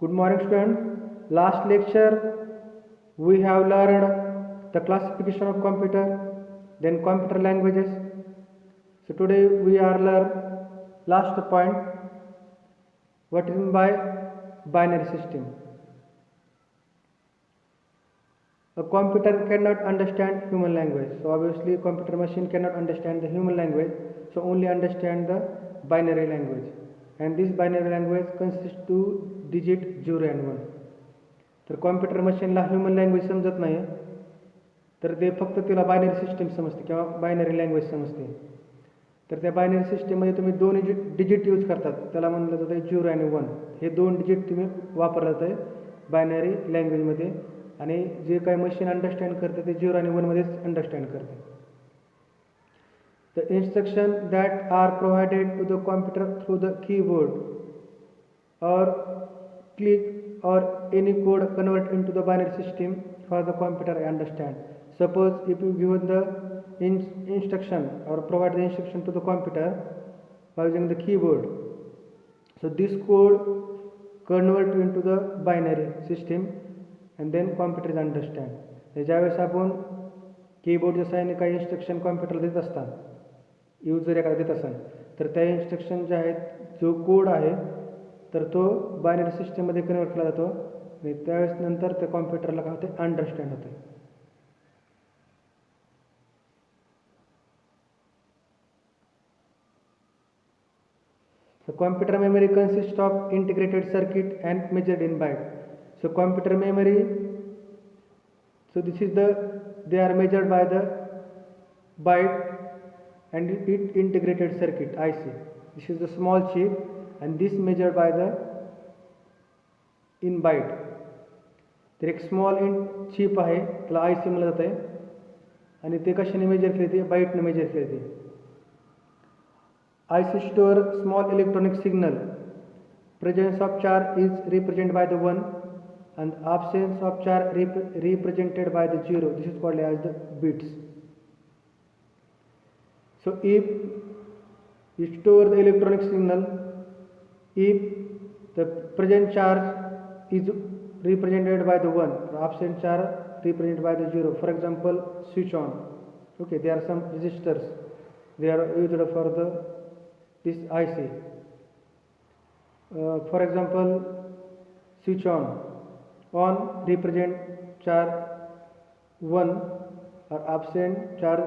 Good morning, students. Last lecture we have learned the classification of computer, then computer languages. So today we are learn last point. What is meant by binary system? A computer cannot understand human language. So obviously, computer machine cannot understand the human language. So only understand the binary language. And this binary language consists two digit 0 and 1. तर computer मशीनला human language समजत नाही, तर ते फक्त तिला binary system समजते किंवा बायनरी लँग्वेज समजते. तर त्या बायनरी सिस्टीममध्ये तुम्ही दोन डिजिट यूज करतात, त्याला म्हणलं जातं 0 आणि 1. हे दोन डिजिट तुम्ही वापरलं जातं आहे बायनरी लँग्वेजमध्ये, आणि जे काही मशीन अंडरस्टँड करते ते 0 आणि 1मध्येच अंडरस्टँड करते. The instruction that are provided to the computer through the keyboard or click or any code convert into the binary system for the computer understand. Suppose if you give the instruction or provide the instruction to the computer by using the keyboard, so this code convert into the binary system and then computer is understand. ज्यावेळेस आपण कीबोर्डच्या साहाय्याने काही instruction कॉम्प्युटरला देत असतात, user एखादा देत असेल, तर त्या इन्स्ट्रक्शन ज्या आहेत, जो कोड आहे, तर तो बायनरी सिस्टममध्ये कन्वर्ट केला जातो आणि त्यावेळेस नंतर त्या कॉम्प्युटरला काय होते, अंडरस्टँड होते. So computer memory consists of integrated circuit and measured in byte. So computer memory, so this is they are measured by the byte and it integrated circuit IC. This is the small chip and this measured by the in byte. तर एक small in chip आहे, त्याला IC म्हणलं जात आहे, आणि ते कशाने मेजर केले ते बाईटने मेजर केले ते. IC store small electronic signal. Presence of charge is represented by the 1 and absence of charge represented by the 0. This is called as the bits. So if you store the electronic signal, if the present charge is represented by the 1, the absent charge represented by the 0. For example, switch on. Okay, there are some resistors. They are used for this IC. For example, switch on. On represent charge 1 or absent charge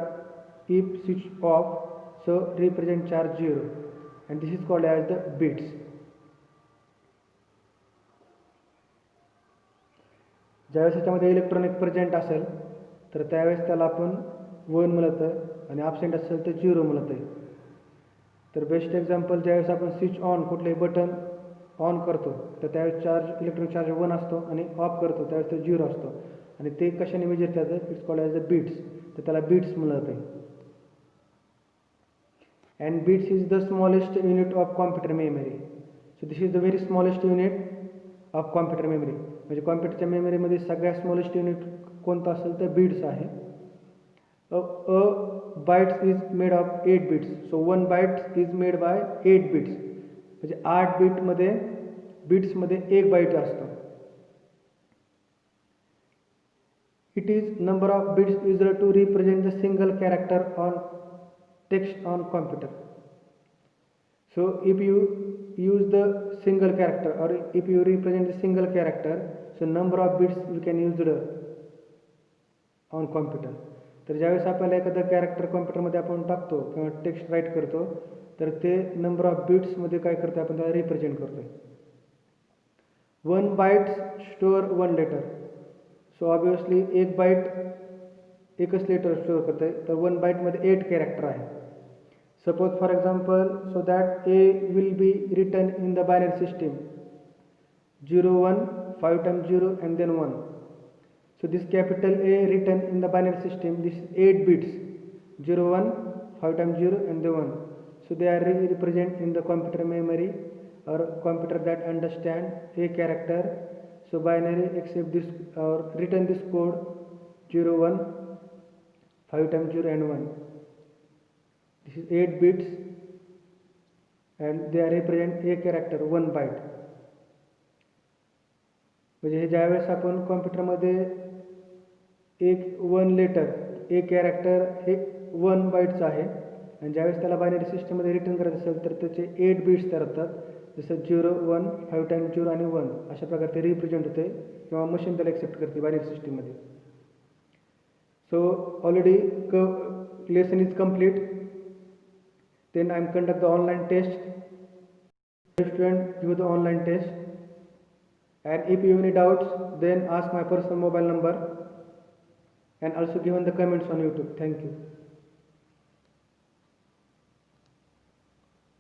if switch off, so represent charge 0, and this is called as the bits. ज्यावेळेस याच्यामध्ये electronic present असेल तर त्यावेळेस त्याला आपण 1 म्हणत आहे आणि ॲबसेंट असेल तर 0 म्हणत आहे. तर बेस्ट एक्झाम्पल, ज्यावेळेस आपण स्विच ऑन कुठलेही बटन ऑन करतो तर त्यावेळेस इलेक्ट्रॉनिक चार्ज 1 असतो आणि ऑफ करतो त्यावेळेस तो 0 असतो, आणि ते कशाने मेजर केलं जातं, it's called as the bits. तर त्याला बीट्स म्हणत आहे. And bits is the smallest unit of computer memory. So this is the very smallest unit of computer memory. म्हणजे कॉम्प्युटरच्या मेमरीमध्ये सगळ्यात स्मॉलेस्ट युनिट कोणतं असेल तर बीट्स आहे. A bytes is made of 8 bits. So 1 byte is made by 8 bits. म्हणजे 8 बिट्समध्ये 1 byte असतो. It is number of bits used to represent the single character on text on computer. So if you use the single character or if you represent the single character, so number of bits we can use on computer. तर ज्यावेळेस आपल्याला एखादं character कॉम्प्युटरमध्ये आपण टाकतो किंवा text right करतो तर ते नंबर ऑफ बिट्समध्ये काय करतो, आपण त्याला रिप्रेझेंट करतो. 1 byte store 1 letter. So obviously 1 byte एकच लेटर स्टोअर करत आहे, तर 1 बाईटमध्ये 8 कॅरेक्टर आहे. Suppose for example, so that A will be written in the binary system 0 1 5 times 0 and then 1. So this capital A written in the binary system, this is 8 bits, 0 1 5 times 0 and then 1. So they are represent in the computer memory or computer that understand a character. So binary accept this or written this code 0 1 5 times 0 and 1. This is 8 bits and they represent a character 1 byte. म्हणजे हे ज्यावेळेस आपण कॉम्प्युटरमध्ये एक 1 letter, एक character हे 1 बाईटचं आहे आणि ज्यावेळेस त्याला binary सिस्टममध्ये रिटर्न करायचं असेल तर त्याचे 8 बिट्स तयार होतात. जसं 0 1 5 टाइम्स 0 आणि 1 अशा प्रकारे ते रिप्रेझेंट होते किंवा मशीन त्याला एक्सेप्ट करते बायनरी सिस्टममध्ये. So already lesson is complete. Then I am conduct the online test. Student give the online test. And if you have any doubts, then ask my personal mobile number and also given the comments on YouTube. Thank you.